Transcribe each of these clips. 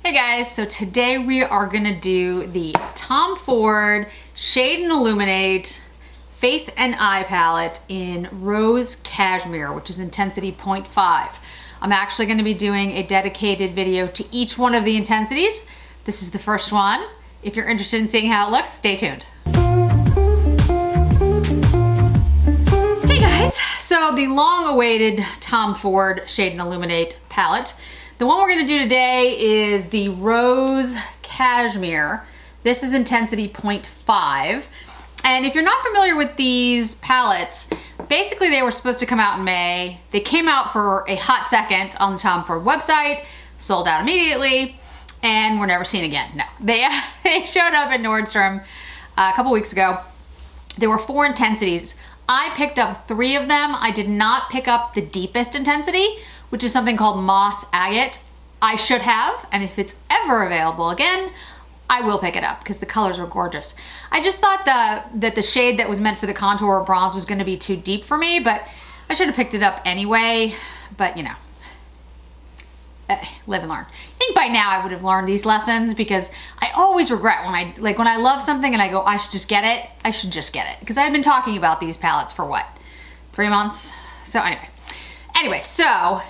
Hey guys, so today we are gonna do the Tom Ford Shade and Illuminate Face and Eye Palette in Rose Cashmere, which is intensity 0.5. I'm actually gonna be doing a dedicated video to each one of the intensities. This is the first one. If you're interested in seeing how it looks, stay tuned. Hey guys, so the long-awaited Tom Ford Shade and Illuminate palette. The one we're gonna do today is the Rose Cashmere. This is intensity 0.5. And if you're not familiar with these palettes, basically they were supposed to come out in May. They came out for a hot second on the Tom Ford website, sold out immediately, and were never seen again. No, they showed up at Nordstrom a couple weeks ago. There were 4 intensities. I picked up 3 of them. I did not pick up the deepest intensity, which is something called Moss Agate. I should have, and if it's ever available again, I will pick it up because the colors are gorgeous. I just thought that the shade that was meant for the contour or bronze was gonna be too deep for me, but I should have picked it up anyway, but you know, live and learn. I think by now I would have learned these lessons because I always regret when I love something and I go, I should just get it, I should just get it. Because I've been talking about these palettes for what, 3 months? So anyway, so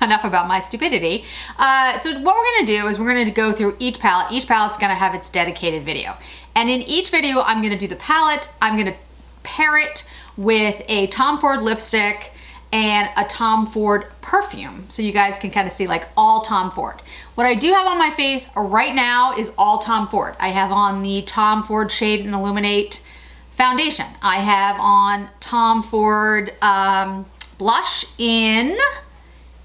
enough about my stupidity. So what we're gonna do is we're gonna go through each palette. Each palette's gonna have its dedicated video. And in each video, I'm gonna do the palette, I'm gonna pair it with a Tom Ford lipstick and a Tom Ford perfume. So you guys can kind of see like all Tom Ford. What I do have on my face right now is all Tom Ford. I have on the Tom Ford Shade and Illuminate foundation. I have on Tom Ford blush in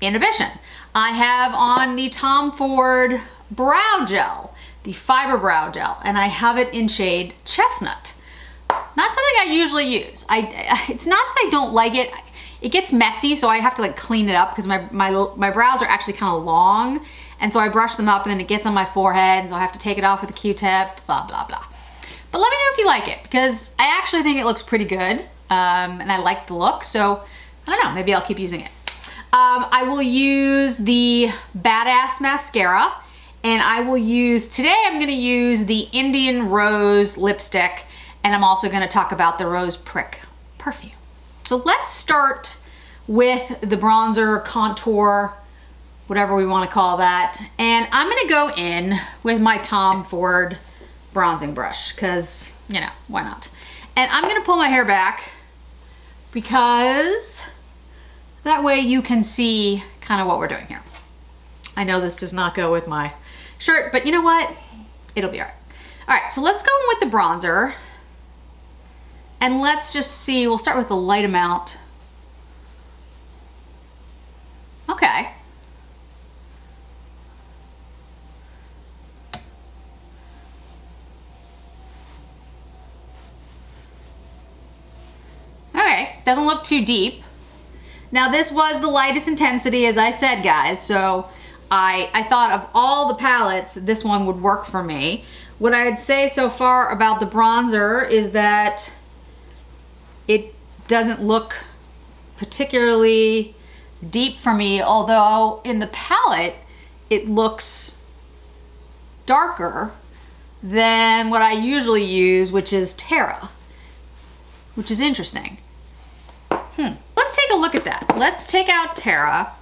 Inhibition. I have on the Tom Ford brow gel, the fiber brow gel, and I have it in shade Chestnut. Not something I usually use. It's not that I don't like it. It gets messy, so I have to like clean it up because my brows are actually kind of long, and so I brush them up and then it gets on my forehead, so I have to take it off with a Q-tip, blah, blah, blah. But let me know if you like it because I actually think it looks pretty good, and I like the look, so I don't know, maybe I'll keep using it. I will use the Badass Mascara, and I will use, today I'm gonna use the Indian Rose lipstick, and I'm also gonna talk about the Rose Prick perfume. So let's start with the bronzer, contour, whatever we wanna call that. And I'm gonna go in with my Tom Ford bronzing brush, cause, you know, why not? And I'm gonna pull my hair back because that way you can see kind of what we're doing here. I know this does not go with my shirt, but you know what? It'll be all right. All right, so let's go in with the bronzer. And let's just see, we'll start with a light amount. Okay. Okay, doesn't look too deep. Now this was the lightest intensity, as I said, guys, so I thought of all the palettes, this one would work for me. What I'd say so far about the bronzer is that it doesn't look particularly deep for me, although in the palette, it looks darker than what I usually use, which is Terra, which is interesting. Let's take a look at that. Let's take out Terra.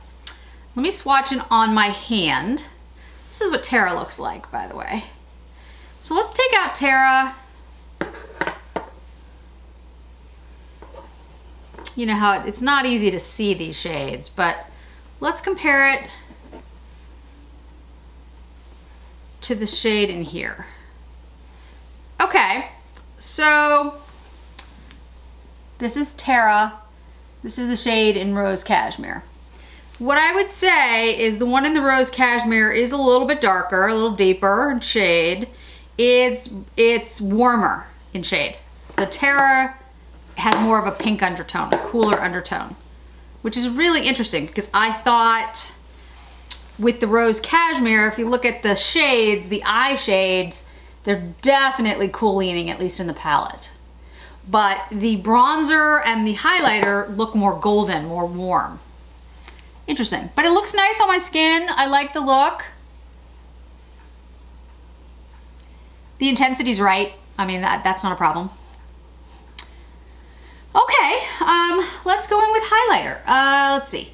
Let me swatch it on my hand. This is what Terra looks like, by the way. So let's take out Terra. You know how it's not easy to see these shades, but let's compare it to the shade in here. Okay, so this is Terra. This is the shade in Rose Cashmere. What I would say is the one in the Rose Cashmere is a little bit darker, a little deeper in shade. It's warmer in shade. The Terra has more of a pink undertone, a cooler undertone, which is really interesting because I thought with the Rose Cashmere, if you look at the shades, the eye shades, they're definitely cool leaning, at least in the palette. But the bronzer and the highlighter look more golden, more warm. Interesting, but it looks nice on my skin. I like the look. The intensity's right. I mean, that's not a problem. Okay, let's go in with highlighter. Let's see.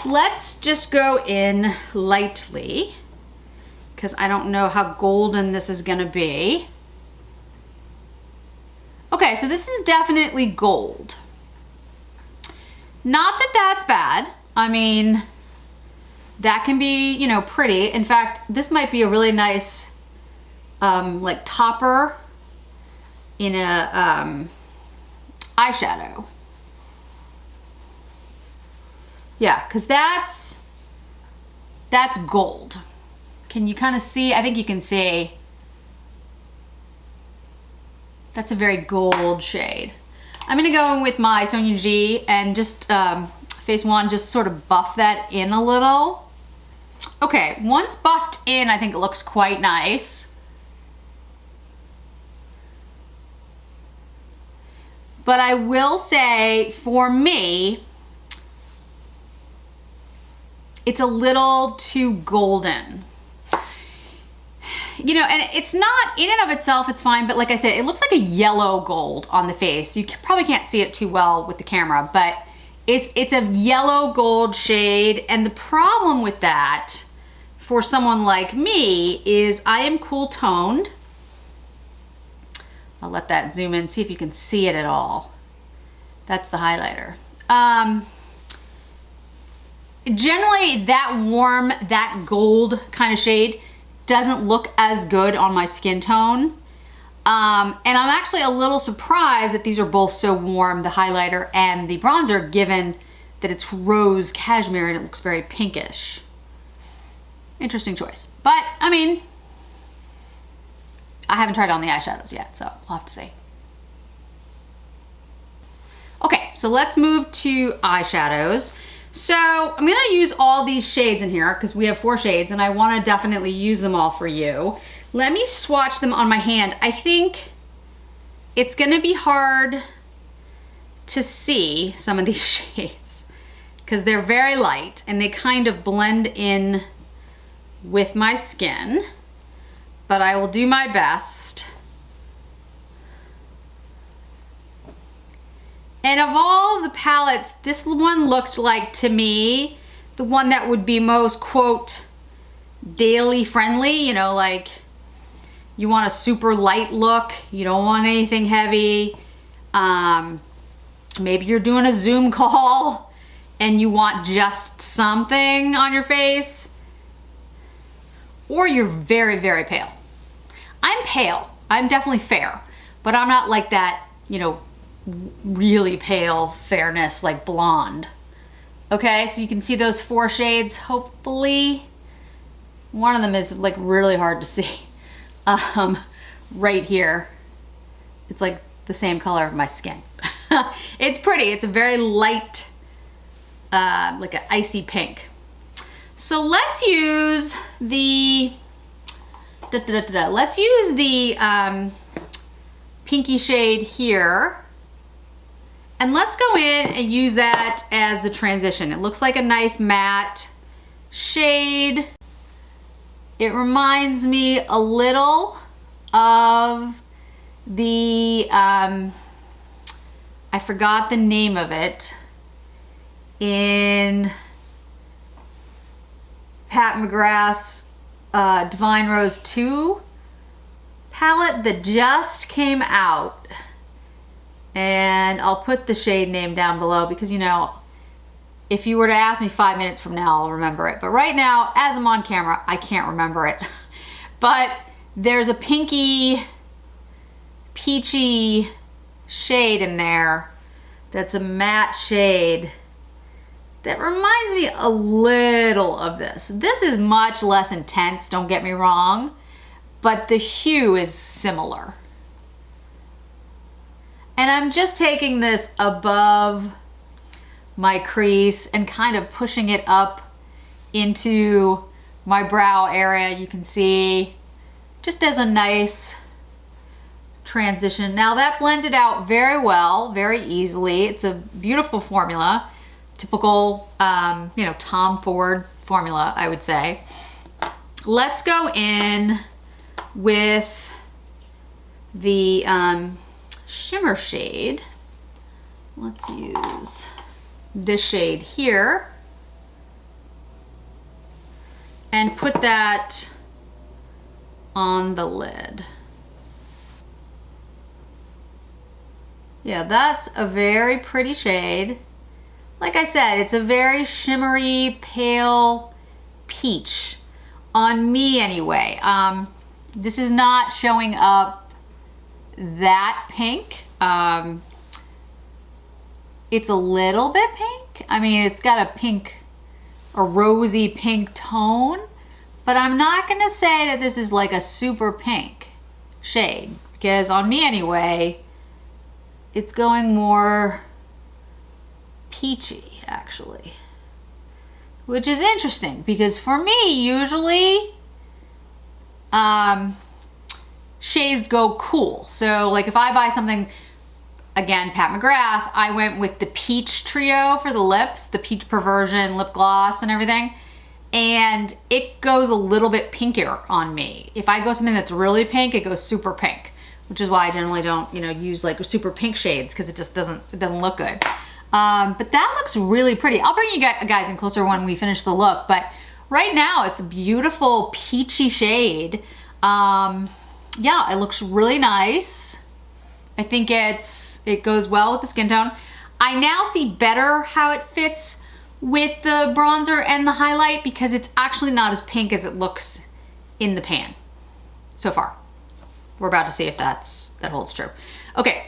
Let's just go in lightly because I don't know how golden this is gonna be. Okay, so this is definitely gold. Not that that's bad. I mean, that can be, you know, pretty. In fact, this might be a really nice like topper in a eyeshadow. Yeah, because that's gold. Can you kind of see? I think you can see. That's a very gold shade. I'm gonna go in with my Sonia G and just Phase 1, just sort of buff that in a little. Okay, once buffed in, I think it looks quite nice. But I will say, for me, it's a little too golden. You know, and it's not, in and of itself, it's fine, but like I said, it looks like a yellow gold on the face. You probably can't see it too well with the camera, but it's a yellow gold shade, and the problem with that, for someone like me, is I am cool toned. I'll let that zoom in, see if you can see it at all. That's the highlighter. Generally, that warm, that gold kind of shade doesn't look as good on my skin tone. And I'm actually a little surprised that these are both so warm, the highlighter and the bronzer, given that it's rose cashmere and it looks very pinkish. Interesting choice. But, I mean, I haven't tried on the eyeshadows yet, so we'll have to see. Okay, so let's move to eyeshadows. So I'm gonna use all these shades in here because we have 4 shades and I wanna definitely use them all for you. Let me swatch them on my hand. I think it's gonna be hard to see some of these shades because they're very light and they kind of blend in with my skin, but I will do my best. And of all the palettes, this one looked like, to me, the one that would be most, quote, daily friendly. You know, like, you want a super light look. You don't want anything heavy. Maybe you're doing a Zoom call and you want just something on your face. Or you're very, very pale. I'm pale. I'm definitely fair. But I'm not like that, you know, really pale fairness, like blonde. Okay, so you can see those 4 shades, hopefully. One of them is like really hard to see. Right here. It's like the same color of my skin. It's pretty, it's a very light, like an icy pink. So let's use the, let's use the pinky shade here. And let's go in and use that as the transition. It looks like a nice matte shade. It reminds me a little of the, I forgot the name of it, in Pat McGrath's Divine Rose 2 palette that just came out. And I'll put the shade name down below because, you know, if you were to ask me 5 minutes from now, I'll remember it. But right now, as I'm on camera, I can't remember it. But there's a pinky, peachy shade in there that's a matte shade that reminds me a little of this. This is much less intense, don't get me wrong, but the hue is similar. And I'm just taking this above my crease and kind of pushing it up into my brow area. You can see just as a nice transition. Now that blended out very well, very easily. It's a beautiful formula. Typical, you know, Tom Ford formula, I would say. Let's go in with the shimmer shade. Let's use this shade here and put that on the lid. Yeah, that's a very pretty shade. Like I said, it's a very shimmery, pale peach. On me anyway. This is not showing up that pink. It's a little bit pink. I mean, it's got a rosy pink tone, but I'm not gonna say that this is like a super pink shade, because on me anyway, it's going more peachy actually, which is interesting because for me, usually shades go cool. So like if I buy something, again, Pat McGrath, I went with the peach trio for the lips, the peach perversion lip gloss and everything, and it goes a little bit pinkier on me. If I go something that's really pink, it goes super pink, which is why I generally don't, you know, use like super pink shades, because it just doesn't look good. But that looks really pretty. I'll bring you guys in closer when we finish the look, but right now it's a beautiful peachy shade. Yeah, it looks really nice. I think it goes well with the skin tone. I now see better how it fits with the bronzer and the highlight, because it's actually not as pink as it looks in the pan so far. We're about to see if that holds true. Okay,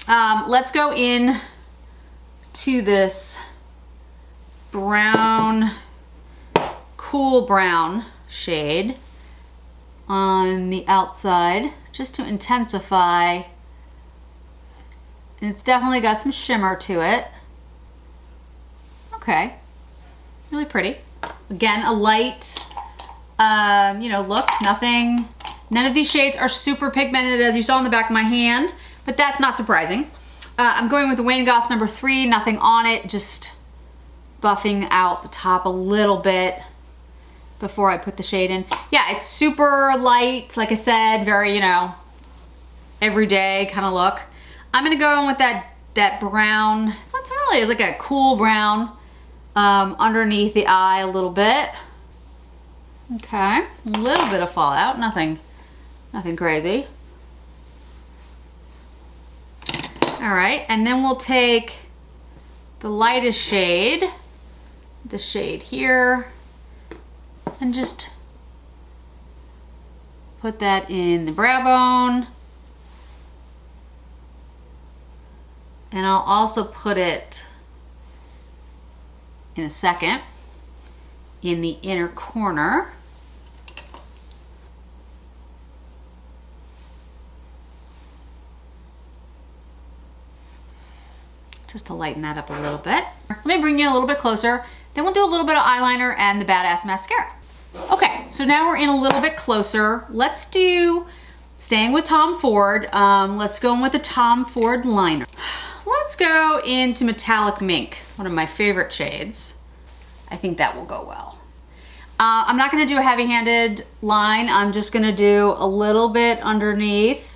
let's go in to this brown, cool brown shade on the outside, just to intensify. And it's definitely got some shimmer to it. Okay, really pretty. Again, a light, you know, look, none of these shades are super pigmented, as you saw in the back of my hand, but that's not surprising. I'm going with the Wayne Goss number 3, nothing on it, just buffing out the top a little bit before I put the shade in. Yeah, it's super light, like I said, very, you know, everyday kind of look. I'm gonna go in with that brown, that's really like a cool brown, underneath the eye a little bit. Okay, a little bit of fallout, nothing crazy. All right, and then we'll take the lightest shade, the shade here, and just put that in the brow bone. And I'll also put it in a second in the inner corner. Just to lighten that up a little bit. Let me bring you a little bit closer. Then we'll do a little bit of eyeliner and the Badass mascara. Okay, so now we're in a little bit closer. Let's do, staying with Tom Ford, let's go in with the Tom Ford liner. Let's go into Metallic Mink, one of my favorite shades. I think that will go well. I'm not gonna do a heavy-handed line. I'm just gonna do a little bit underneath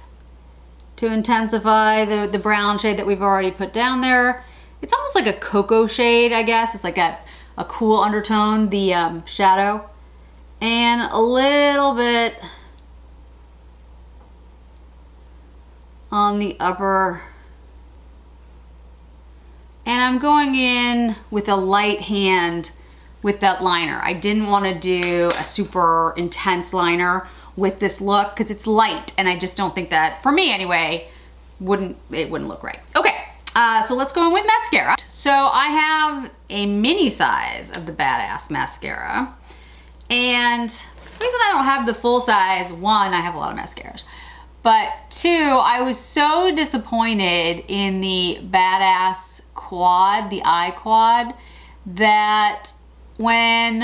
to intensify the brown shade that we've already put down there. It's almost like a cocoa shade, I guess. It's like a cool undertone, the shadow. And a little bit on the upper. And I'm going in with a light hand with that liner. I didn't want to do a super intense liner with this look because it's light, and I just don't think that, for me anyway, it wouldn't look right. Okay, so let's go in with mascara. So I have a mini size of the Badass mascara, and the reason I don't have the full size, one, I have a lot of mascaras, but two, I was so disappointed in the Badass quad, the eye quad, that when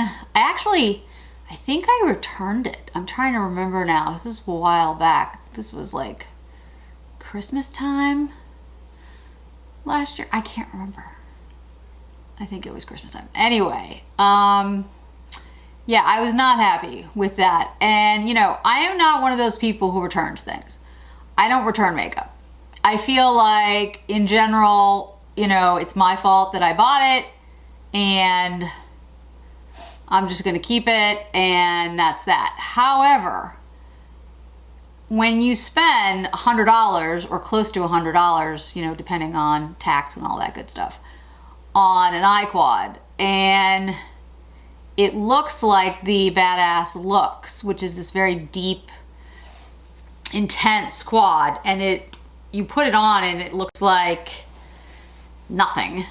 I think I returned it. I'm trying to remember now. This is a while back. This was like Christmas time last year. I can't remember. I think it was Christmas time. Anyway, yeah, I was not happy with that. And you know, I am not one of those people who returns things. I don't return makeup. I feel like in general, you know, it's my fault that I bought it and I'm just gonna keep it and that's that. However, when you spend $100 or close to $100, you know, depending on tax and all that good stuff, on an eye quad, and it looks like the Badass Looks, which is this very deep, intense quad, and you put it on and it looks like nothing,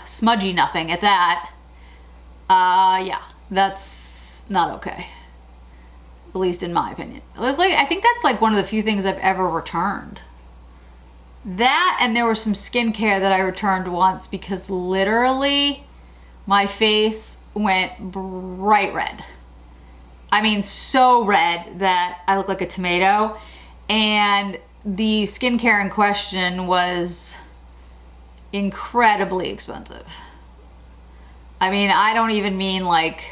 smudgy nothing at that. Yeah, that's not okay. At least in my opinion. I think that's like one of the few things I've ever returned. That, and there was some skincare that I returned once because literally my face went bright red. I mean, so red that I look like a tomato. And the skincare in question was incredibly expensive. I mean, I don't even mean like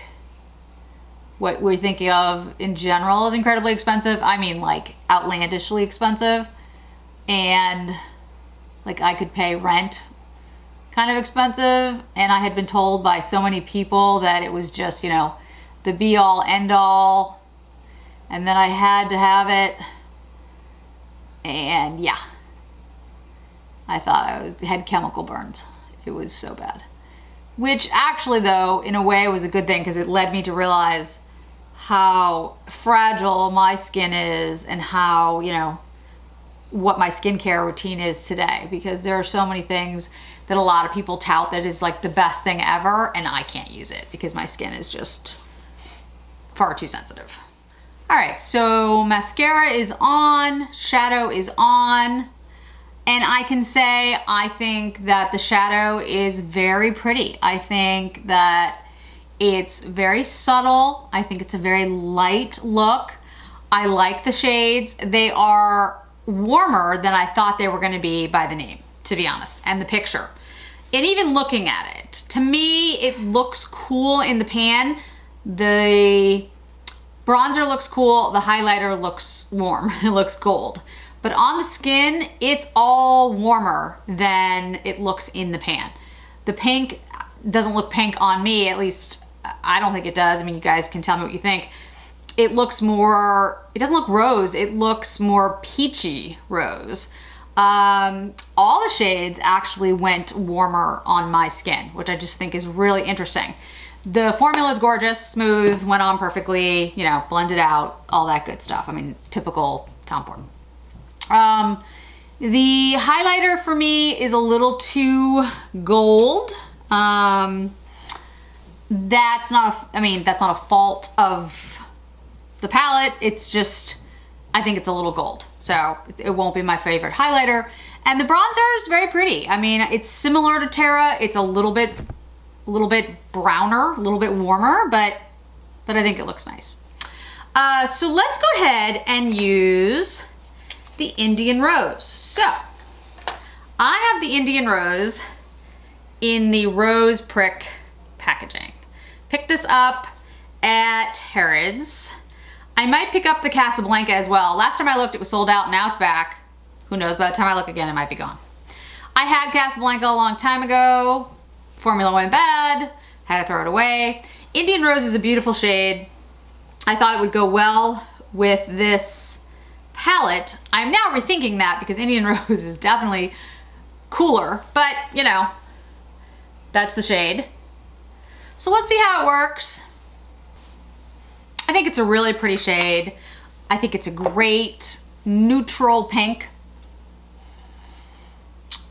what we're thinking of in general is incredibly expensive. I mean like outlandishly expensive, and like I could pay rent kind of expensive, and I had been told by so many people that it was just, you know, the be all end all, and then I had to have it, and yeah, I thought I had chemical burns. It was so bad, which actually though in a way was a good thing because it led me to realize how fragile my skin is and how, you know, what my skincare routine is today, because there are so many things that a lot of people tout that is like the best thing ever, and I can't use it because my skin is just far too sensitive. All right, so mascara is on, shadow is on, and I can say I think that the shadow is very pretty. I think that it's very subtle. I think it's a very light look. I like the shades. They are warmer than I thought they were gonna be by the name, to be honest, and the picture. And even looking at it, to me, it looks cool in the pan. The bronzer looks cool, the highlighter looks warm, it looks gold. But on the skin, it's all warmer than it looks in the pan. The pink doesn't look pink on me, at least I don't think it does. I mean, you guys can tell me what you think. It looks more, it doesn't look rose, it looks more peachy rose. All the shades actually went warmer on my skin, which I just think is really interesting. The formula is gorgeous, smooth, went on perfectly, you know, blended out, all that good stuff. I mean, typical Tom Ford. The highlighter for me is a little too gold. That's not a fault of the palette. It's just, I think it's a little gold. So it won't be my favorite highlighter. And the bronzer is very pretty. I mean, it's similar to Terra. It's a little bit browner, a little bit warmer, but I think it looks nice. So let's go ahead and use the Indian Rose. So I have the Indian Rose in the rose prick packaging. Picked this up at Harrods. I might pick up the Casablanca as well. Last time I looked, it was sold out. Now it's back. Who knows? By the time I look again, it might be gone. I had Casablanca a long time ago. Formula went bad. Had to throw it away. Indian Rose is a beautiful shade. I thought it would go well with this palette. I'm now rethinking that because Indian Rose is definitely cooler, but you know, that's the shade. So let's see how it works. I think it's a really pretty shade. I think it's a great neutral pink.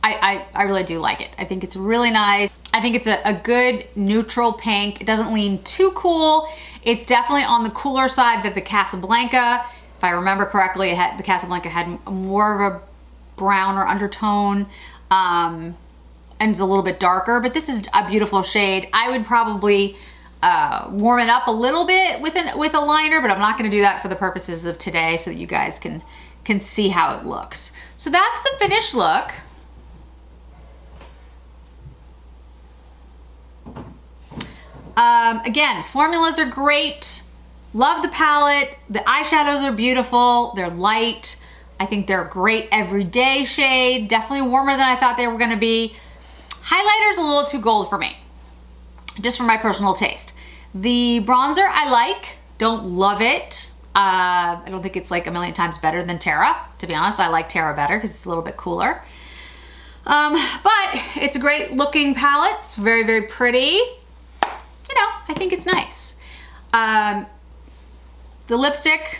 I really do like it. I think it's really nice. I think it's a good neutral pink. It doesn't lean too cool. It's definitely on the cooler side than the Casablanca. If I remember correctly, the Casablanca had more of a browner undertone, and it's a little bit darker, but this is a beautiful shade. I would probably warm it up a little bit with a liner, but I'm not gonna do that for the purposes of today so that you guys can see how it looks. So that's the finished look. Again, formulas are great. Love the palette. The eyeshadows are beautiful. They're light. I think they're a great everyday shade, definitely warmer than I thought they were gonna be. Highlighter's a little too gold for me, just for my personal taste. The bronzer I like, don't love it. I don't think it's like a million times better than Terra. To be honest, I like Terra better because it's a little bit cooler. But it's a great looking palette. It's very, very pretty. You know, I think it's nice. The lipstick,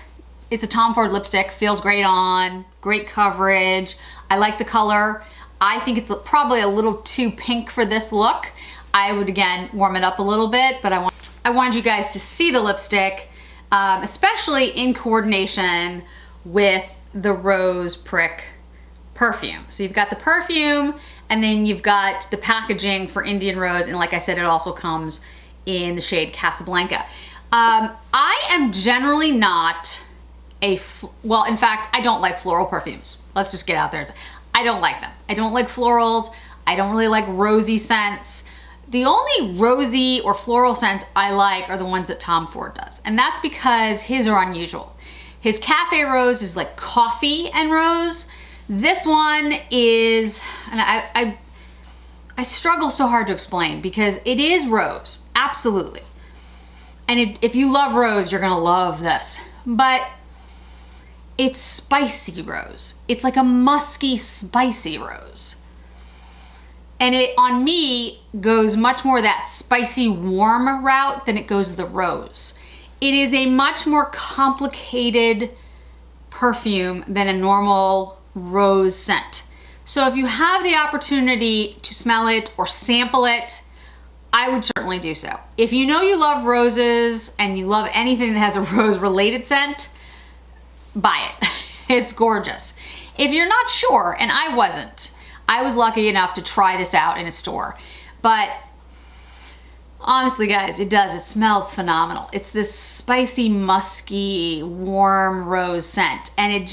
it's a Tom Ford lipstick, feels great on, great coverage. I like the color. I think it's probably a little too pink for this look. I would, again, warm it up a little bit, but I wanted you guys to see the lipstick, especially in coordination with the Rose Prick perfume. So you've got the perfume, and then you've got the packaging for Indian Rose, and like I said, it also comes in the shade Casablanca. I am generally not well, in fact, I don't like floral perfumes. Let's just get out there and say, I don't like them. I don't like florals. I don't really like rosy scents. The only rosy or floral scents I like are the ones that Tom Ford does. And that's because his are unusual. His Cafe Rose is like coffee and rose. This one is, and I struggle so hard to explain because it is rose, absolutely. And if you love rose, you're gonna love this. But it's spicy rose. It's like a musky, spicy rose. And it, on me, goes much more that spicy, warm route than it goes the rose. It is a much more complicated perfume than a normal rose scent. So if you have the opportunity to smell it or sample it, I would certainly do so. If you know you love roses and you love anything that has a rose related scent, buy it. It's gorgeous. If you're not sure, and I wasn't, I was lucky enough to try this out in a store, but honestly guys, it does, it smells phenomenal. It's this spicy, musky, warm rose scent, and it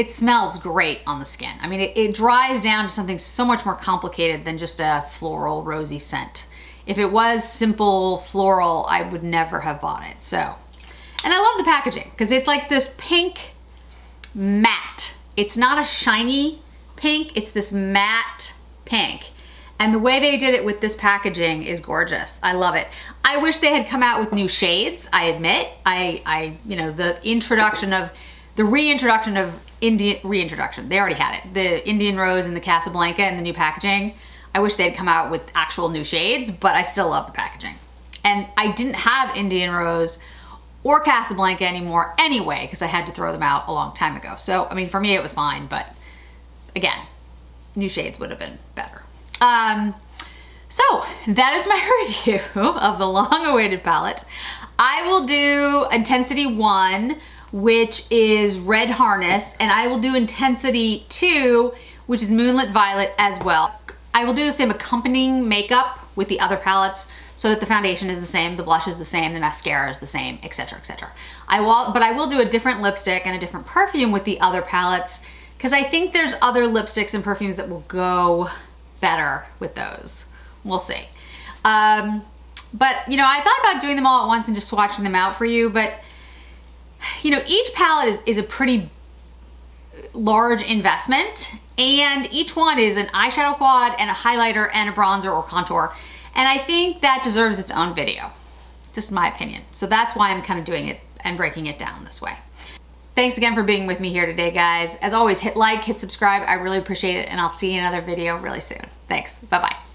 smells great on the skin. I mean, it dries down to something so much more complicated than just a floral, rosy scent. If it was simple floral, I would never have bought it, so. And I love the packaging, because it's like this pink matte. It's not a shiny pink, it's this matte pink. And the way they did it with this packaging is gorgeous. I love it. I wish they had come out with new shades, I admit. You know, the reintroduction of they already had it. The Indian Rose and the Casablanca and the new packaging. I wish they'd come out with actual new shades, but I still love the packaging. And I didn't have Indian Rose or Casablanca anymore anyway, because I had to throw them out a long time ago. So, I mean, for me it was fine, but again, new shades would have been better. So that is my review of the long-awaited palette. I will do Intensity 1, which is Red Harness, and I will do Intensity 2, which is Moonlit Violet as well. I will do the same accompanying makeup with the other palettes so that the foundation is the same, the blush is the same, the mascara is the same, etc., etc. But I will do a different lipstick and a different perfume with the other palettes, because I think there's other lipsticks and perfumes that will go better with those. We'll see. But, you know, I thought about doing them all at once and just swatching them out for you, but, you know, each palette is a pretty large investment, and each one is an eyeshadow quad and a highlighter and a bronzer or contour, and I think that deserves its own video, just my opinion. So that's why I'm kind of doing it and breaking it down this way. Thanks again for being with me here today, guys. As always, hit like, hit subscribe. I really appreciate it, and I'll see you in another video really soon. Thanks. Bye-bye.